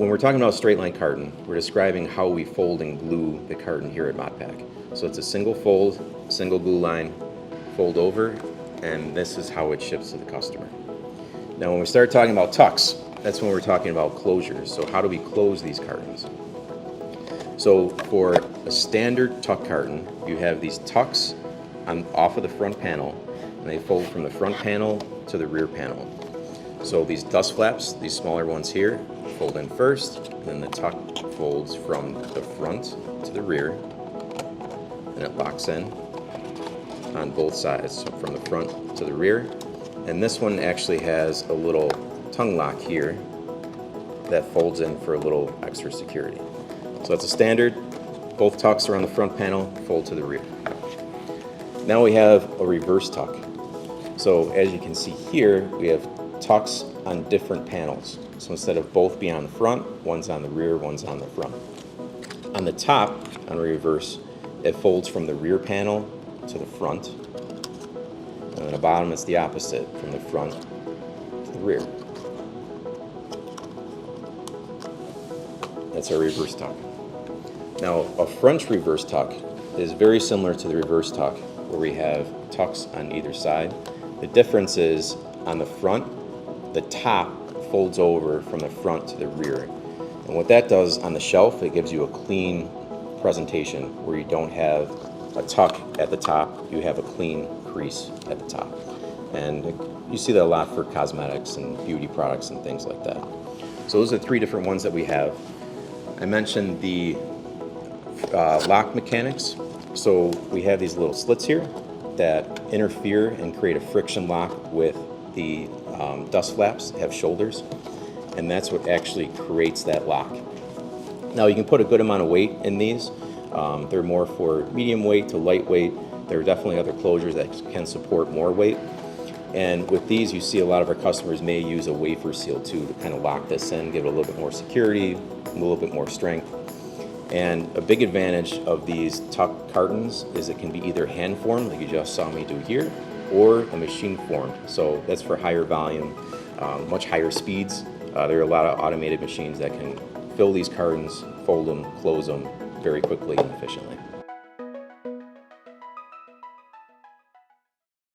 when we're talking about straight line carton, we're describing how we fold and glue the carton here at MOD-PAC. So it's a single fold, single glue line, fold over, and this is how it ships to the customer. Now when we start talking about tucks, that's when we're talking about closures. So how do we close these cartons? So for a standard tuck carton, you have these tucks off of the front panel, and they fold from the front panel to the rear panel. So these dust flaps, these smaller ones here, fold in first, and then the tuck folds from the front to the rear, and it locks in on both sides, so from the front to the rear. And this one actually has a little tongue lock here that folds in for a little extra security. So that's a standard. Both tucks are on the front panel, fold to the rear. Now we have a reverse tuck. So as you can see here, we have tucks on different panels. So instead of both being on the front, one's on the rear, one's on the front. On the top, on reverse, it folds from the rear panel to the front. And on the bottom, it's the opposite, from the front to the rear. That's our reverse tuck. Now, a French reverse tuck is very similar to the reverse tuck, where we have tucks on either side. The difference is, on the front, the top folds over from the front to the rear. And what that does on the shelf, it gives you a clean presentation where you don't have a tuck at the top, you have a clean crease at the top. And you see that a lot for cosmetics and beauty products and things like that. So those are three different ones that we have. I mentioned the lock mechanics. So we have these little slits here that interfere and create a friction lock with the dust flaps, have shoulders, and that's what actually creates that lock. Now you can put a good amount of weight in these. They're more for medium weight to lightweight. There are definitely other closures that can support more weight. And with these, you see a lot of our customers may use a wafer seal too to kind of lock this in, give it a little bit more security, a little bit more strength. And a big advantage of these tuck cartons is it can be either hand formed, like you just saw me do here, or a machine formed. So that's for higher volume, much higher speeds. There are a lot of automated machines that can fill these cartons, fold them, close them very quickly and efficiently.